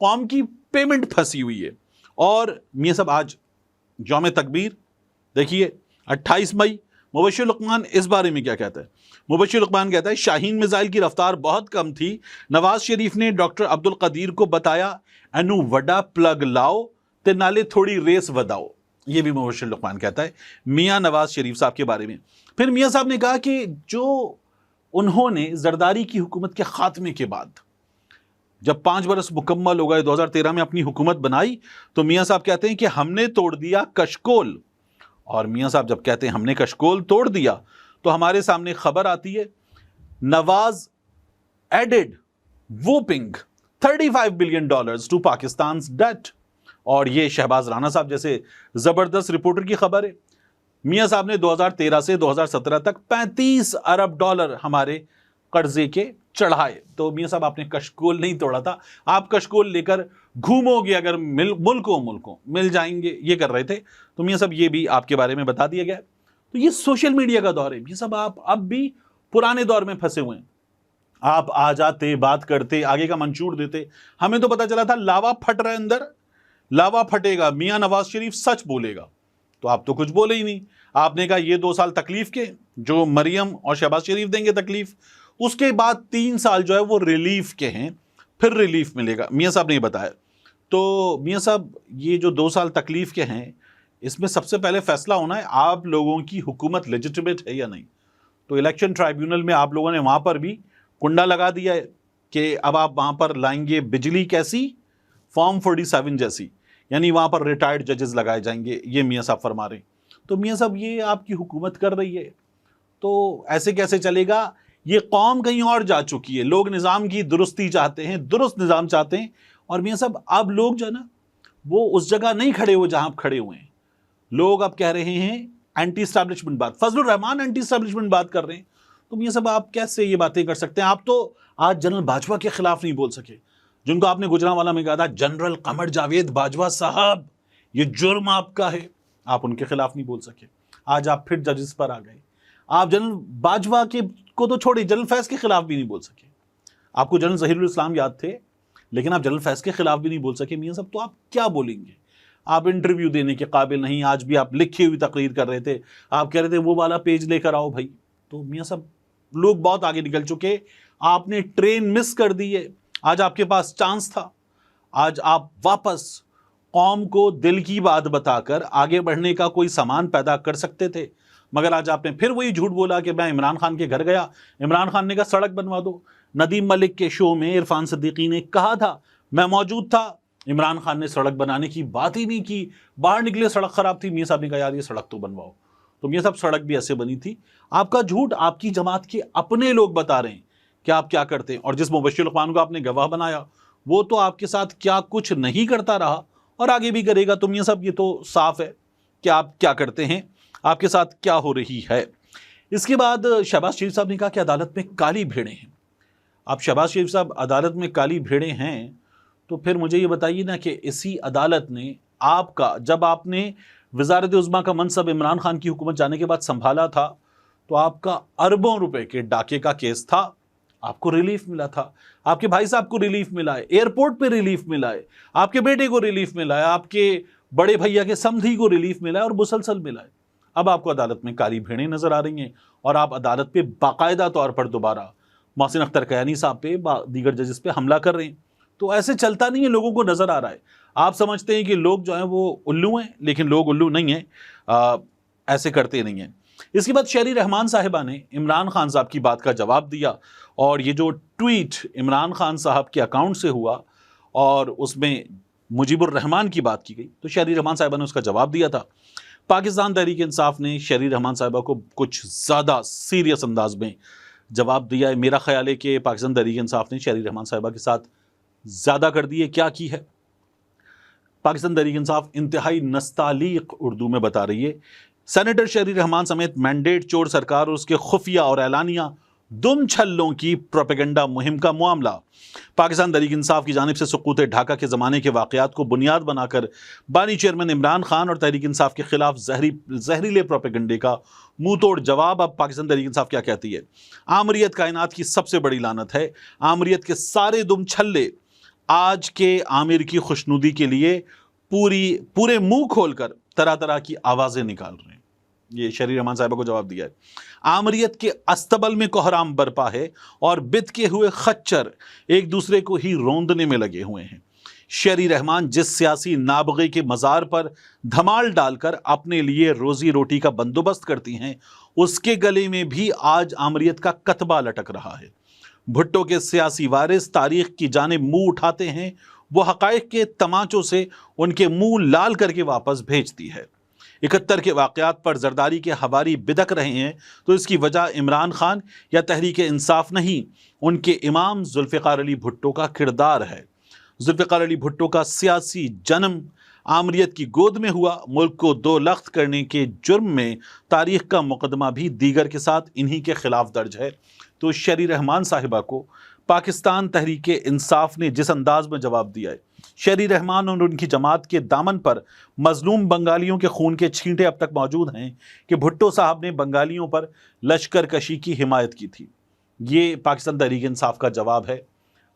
قوم کی پیمنٹ پھنسی ہوئی ہے. اور میاں صاحب آج یوم تکبیر دیکھیے 28 مئی. مبشر لقمان اس بارے میں کیا کہتا ہے؟ مبشر لقمان کہتا ہے شاہین میزائل کی رفتار بہت کم تھی. نواز شریف نے ڈاکٹر عبد القدیر کو بتایا اینو وڈا پلگ لاؤ تے نالے تھوڑی ریس وداؤ. یہ بھی مبشر لقمان کہتا ہے میاں نواز شریف صاحب کے بارے میں. پھر میاں صاحب نے کہا کہ جو انہوں نے زرداری کی حکومت کے خاتمے کے بعد جب 5 برس مکمل ہو گئے 2013 میں اپنی حکومت بنائی تو میاں صاحب کہتے ہیں کہ ہم نے توڑ دیا کشکول. اور میاں صاحب جب کہتے ہیں ہم نے کشکول توڑ دیا تو ہمارے سامنے خبر آتی ہے نواز ایڈڈ ووپنگ $35 billion ٹو پاکستان's debt. اور یہ شہباز رانا صاحب جیسے زبردست رپورٹر کی خبر ہے. میاں صاحب نے 2013 سے 2017 تک $35 ارب ہمارے قرضے کے چڑھائے. تو میاں صاحب آپ نے کشکول نہیں توڑا تھا, آپ کشکول لے کر گھومو گے اگر ملکوں مل جائیں گے, یہ کر رہے تھے. تو میاں صاحب یہ بھی آپ کے بارے میں بتا دیا گیا. تو یہ سوشل میڈیا کا دور ہے. میاں صاحب آپ اب بھی پرانے دور میں پھنسے ہوئے ہیں. آپ آ جاتے, بات کرتے, آگے کا منشور دیتے. ہمیں تو پتا چلا تھا لاوا پھٹ رہا ہے اندر, لاوا پھٹے گا, میاں نواز شریف سچ بولے گا. تو آپ تو کچھ بولے ہی نہیں. آپ نے کہا یہ 2 سال تکلیف کے جو مریم اور شہباز شریف دیں گے تکلیف, اس کے بعد 3 سال جو ہے وہ ریلیف کے ہیں, پھر ریلیف ملے گا. میاں صاحب نے یہ بتایا. تو میاں صاحب یہ جو 2 سال تکلیف کے ہیں اس میں سب سے پہلے فیصلہ ہونا ہے آپ لوگوں کی حکومت لیجٹمیٹ ہے یا نہیں. تو الیکشن ٹرائیبیونل میں آپ لوگوں نے وہاں پر بھی کنڈا لگا دیا ہے کہ اب آپ وہاں پر لائیں گے بجلی کیسی, فارم 47 جیسی, یعنی وہاں پر ریٹائرڈ ججز لگائے جائیں گے, یہ میاں صاحب فرما رہے ہیں. تو میاں صاحب یہ آپ کی حکومت کر رہی ہے تو ایسے کیسے چلے گا؟ یہ قوم کہیں اور جا چکی ہے. لوگ نظام کی درستی چاہتے ہیں, درست نظام چاہتے ہیں. اور میاں صاحب اب لوگ جو ہے نا وہ اس جگہ نہیں کھڑے ہوئے جہاں آپ کھڑے ہوئے ہیں. لوگ اب کہہ رہے ہیں اینٹی اسٹیبلشمنٹ بات, فضل الرحمان اینٹی اسٹیبلشمنٹ بات کر رہے ہیں. تو میاں صاحب آپ کیسے یہ باتیں کر سکتے ہیں؟ آپ تو آج جنرل باجوہ کے خلاف نہیں بول سکے, جن کو آپ نے گجرانوالہ میں کہا تھا جنرل قمر جاوید باجوہ صاحب یہ جرم آپ کا ہے, آپ ان کے خلاف نہیں بول سکے. آج آپ پھر ججز پر آ گئے. آپ جنرل باجوہ کے کو تو چھوڑی, جنرل فیض کے خلاف بھی نہیں بول سکے. آپ کو جنرل ظہیر الاسلام یاد تھے لیکن آپ جنرل فیض کے خلاف بھی نہیں بول سکے. میاں صاحب تو آپ کیا بولیں گے؟ آپ انٹرویو دینے کے قابل نہیں. آج بھی آپ لکھی ہوئی تقریر کر رہے تھے, آپ کہہ رہے تھے وہ والا پیج لے کر آؤ بھائی. تو میاں صاحب لوگ بہت آگے نکل چکے, آپ نے ٹرین مس کر دی ہے. آج آپ کے پاس چانس تھا, آج آپ واپس قوم کو دل کی بات بتا کر آگے بڑھنے کا کوئی سامان پیدا کر سکتے تھے. مگر آج آپ نے پھر وہی جھوٹ بولا کہ میں عمران خان کے گھر گیا, عمران خان نے کہا سڑک بنوا دو. ندیم ملک کے شو میں عرفان صدیقی نے کہا تھا میں موجود تھا, عمران خان نے سڑک بنانے کی بات ہی نہیں کی. باہر نکلے سڑک خراب تھی, میاں صاحب نے کہا یار یہ سڑک تو بنواؤ. تو میاں صاحب سڑک بھی ایسے بنی تھی. آپ کا جھوٹ آپ کی جماعت کے اپنے لوگ بتا رہے ہیں کہ آپ کیا کرتے ہیں. اور جس مبشر لقمان کو آپ نے گواہ بنایا وہ تو آپ کے ساتھ کیا کچھ نہیں کرتا رہا اور آگے بھی کرے گا. تو میاں صاحب یہ تو صاف ہے کہ آپ کیا کرتے ہیں, آپ کے ساتھ کیا ہو رہی ہے. اس کے بعد شہباز شریف صاحب نے کہا کہ عدالت میں کالی بھیڑیں ہیں. اب شہباز شریف صاحب عدالت میں کالی بھیڑیں ہیں تو پھر مجھے یہ بتائیے نا کہ اسی عدالت نے آپ کا, جب آپ نے وزارت عظمیٰ کا منصب عمران خان کی حکومت جانے کے بعد سنبھالا تھا تو آپ کا اربوں روپے کے ڈاکے کا کیس تھا, آپ کو ریلیف ملا تھا, آپ کے بھائی صاحب کو ریلیف ملا ہے, ایئرپورٹ پہ ریلیف ملا ہے, آپ کے بیٹے کو ریلیف ملا ہے, آپ کے بڑے بھیا کے سمدھی کو ریلیف ملا ہے اور مسلسل ملا ہے. اب آپ کو عدالت میں کالی بھیڑیں نظر آ رہی ہیں اور آپ عدالت پہ باقاعدہ طور پر دوبارہ محسن اختر کیانی صاحب پہ دیگر ججز پہ حملہ کر رہے ہیں. تو ایسے چلتا نہیں ہے, لوگوں کو نظر آ رہا ہے. آپ سمجھتے ہیں کہ لوگ جو ہیں وہ الو ہیں, لیکن لوگ الو نہیں ہیں, ایسے کرتے نہیں ہیں. اس کے بعد شہری رحمان صاحبہ نے عمران خان صاحب کی بات کا جواب دیا اور یہ جو ٹویٹ عمران خان صاحب کے اکاؤنٹ سے ہوا اور اس میں مجیب الرحمان کی بات کی گئی تو شہری رحمان صاحبہ نے اس کا جواب دیا تھا. پاکستان تحریک انصاف نے شہری رحمان صاحبہ کو کچھ زیادہ سیریس انداز میں جواب دیا ہے. میرا خیال ہے کہ پاکستان تحریک انصاف نے شہری رحمان صاحبہ کے ساتھ زیادہ کر دی ہے. کیا کی ہے؟ پاکستان تحریک انصاف انتہائی نستعلیق اردو میں بتا رہی ہے سینیٹر شہری رحمان سمیت مینڈیٹ چور سرکار اور اس کے خفیہ اور اعلانیہ دم چھلوں کی پروپیگنڈا مہم کا معاملہ. پاکستان تحریک انصاف کی جانب سے سقوط ڈھاکہ کے زمانے کے واقعات کو بنیاد بنا کر بانی چیئرمین عمران خان اور تحریک انصاف کے خلاف زہریلے پروپیگنڈے کا منہ توڑ جواب. اب پاکستان تحریک انصاف کیا کہتی ہے؟ آمریت کائنات کی سب سے بڑی لعنت ہے. آمریت کے سارے دم چھلے آج کے عامر کی خوشنودی کے لیے پورے منہ کھول کر طرح طرح کی آوازیں نکال رہے ہیں۔ یہ شہری رحمان صاحبہ کو جواب دیا ہے۔ عامریت کے استبل میں کوہرام برپا ہے اور بت کے ہوئے خچر ایک دوسرے کو ہی روندنے میں لگے ہوئے ہیں۔ شہری رحمان جس سیاسی نابغے کے مزار پر دھمال ڈال کر اپنے لیے روزی روٹی کا بندوبست کرتی ہیں، اس کے گلے میں بھی آج عامریت کا کتبہ لٹک رہا ہے۔ بھٹو کے سیاسی وارث تاریخ کی جانب منہ اٹھاتے ہیں، وہ حقائق کے تماچوں سے ان کے منہ لال کر کے واپس بھیجتی ہے۔ 71 کے واقعات پر زرداری کے ہواری بدک رہے ہیں تو اس کی وجہ عمران خان یا تحریک انصاف نہیں، ان کے امام ذوالفقار علی بھٹو کا کردار ہے۔ ذوالفقار علی بھٹو کا سیاسی جنم عامریت کی گود میں ہوا۔ ملک کو دو لخت کرنے کے جرم میں تاریخ کا مقدمہ بھی دیگر کے ساتھ انہی کے خلاف درج ہے۔ تو شہری رحمان صاحبہ کو پاکستان تحریک انصاف نے جس انداز میں جواب دیا ہے، شہری رحمان اور ان کی جماعت کے دامن پر مظلوم بنگالیوں کے خون کے چھینٹے اب تک موجود ہیں کہ بھٹو صاحب نے بنگالیوں پر لشکر کشی کی حمایت کی تھی۔ یہ پاکستان تحریک انصاف کا جواب ہے۔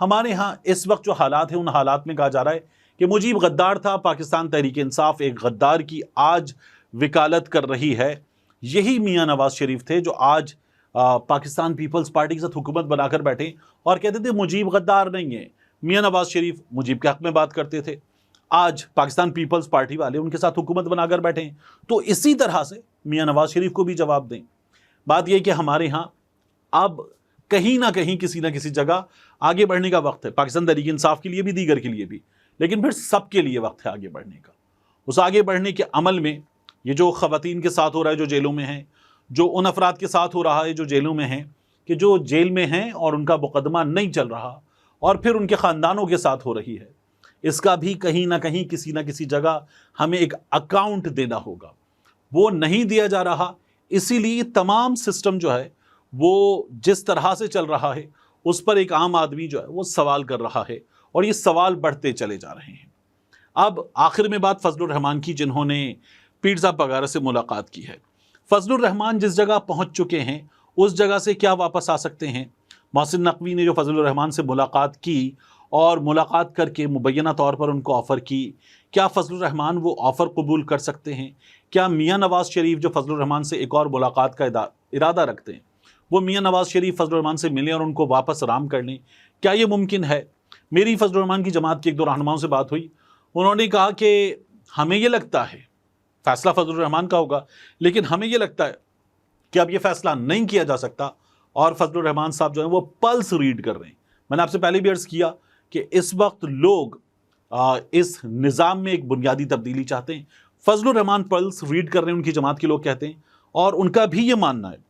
ہمارے ہاں اس وقت جو حالات ہیں، ان حالات میں کہا جا رہا ہے کہ مجیب غدار تھا، پاکستان تحریک انصاف ایک غدار کی آج وکالت کر رہی ہے۔ یہی میاں نواز شریف تھے جو آج پاکستان پیپلز پارٹی کے ساتھ حکومت بنا کر بیٹھے اور کہتے تھے مجیب غدار نہیں ہے۔ میاں نواز شریف مجیب کے حق میں بات کرتے تھے، آج پاکستان پیپلز پارٹی والے ان کے ساتھ حکومت بنا کر بیٹھے ہیں۔ تو اسی طرح سے میاں نواز شریف کو بھی جواب دیں۔ بات یہ کہ ہمارے ہاں اب کہیں نہ کہیں کسی نہ کسی جگہ آگے بڑھنے کا وقت ہے، پاکستان تحریک انصاف کے لیے بھی، دیگر کے لیے بھی، لیکن پھر سب کے لیے وقت ہے آگے بڑھنے کا۔ اس آگے بڑھنے کے عمل میں یہ جو خواتین کے ساتھ ہو رہا ہے جو جیلوں میں ہیں، جو ان افراد کے ساتھ ہو رہا ہے جو جیلوں میں ہیں، کہ جو جیل میں ہیں اور ان کا مقدمہ نہیں چل رہا، اور پھر ان کے خاندانوں کے ساتھ ہو رہی ہے، اس کا بھی کہیں نہ کہیں کسی نہ کسی جگہ ہمیں ایک اکاؤنٹ دینا ہوگا۔ وہ نہیں دیا جا رہا، اسی لیے تمام سسٹم جو ہے وہ جس طرح سے چل رہا ہے اس پر ایک عام آدمی جو ہے وہ سوال کر رہا ہے، اور یہ سوال بڑھتے چلے جا رہے ہیں۔ اب آخر میں بات فضل الرحمان کی، جنہوں نے پیٹزا پگارا سے ملاقات کی ہے۔ فضل الرحمان جس جگہ پہنچ چکے ہیں اس جگہ سے کیا واپس آ سکتے ہیں؟ محسن نقوی نے جو فضل الرحمان سے ملاقات کی اور ملاقات کر کے مبینہ طور پر ان کو آفر کی، کیا فضل الرحمان وہ آفر قبول کر سکتے ہیں؟ کیا میاں نواز شریف جو فضل الرحمان سے ایک اور ملاقات کا ارادہ رکھتے ہیں، وہ میاں نواز شریف فضل الرحمان سے ملیں اور ان کو واپس رام کر لیں؟ کیا یہ ممکن ہے؟ میری فضل الرحمان کی جماعت کے ایک دو رہنماؤں سے بات ہوئی، انہوں نے کہا کہ ہمیں یہ لگتا ہے فیصلہ فضل الرحمان کا ہوگا، لیکن ہمیں یہ لگتا ہے کہ اب یہ فیصلہ نہیں کیا جا سکتا، اور فضل الرحمان صاحب جو ہیں وہ پلس ریڈ کر رہے ہیں۔ میں نے آپ سے پہلے بھی عرض کیا کہ اس وقت لوگ اس نظام میں ایک بنیادی تبدیلی چاہتے ہیں۔ فضل الرحمان پلس ریڈ کر رہے ہیں، ان کی جماعت کے لوگ کہتے ہیں، اور ان کا بھی یہ ماننا ہے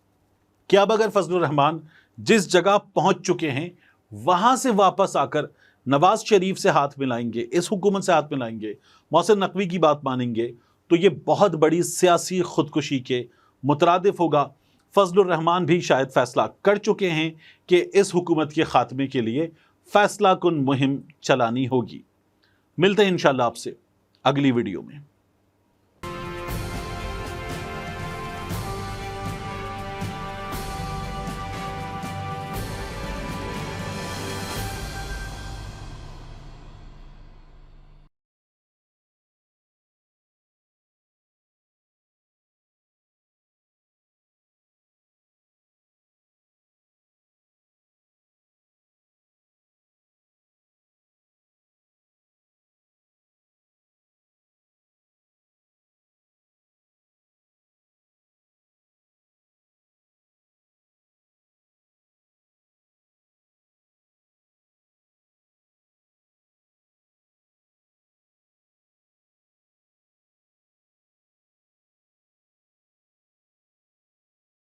کہ اب اگر فضل الرحمان جس جگہ پہنچ چکے ہیں وہاں سے واپس آ کر نواز شریف سے ہاتھ ملائیں گے، اس حکومت سے ہاتھ ملائیں گے، محسن نقوی کی بات مانیں گے، تو یہ بہت بڑی سیاسی خودکشی کے مترادف ہوگا۔ فضل الرحمان بھی شاید فیصلہ کر چکے ہیں کہ اس حکومت کے خاتمے کے لیے فیصلہ کن مہم چلانی ہوگی۔ ملتے ہیں انشاءاللہ آپ سے اگلی ویڈیو میں۔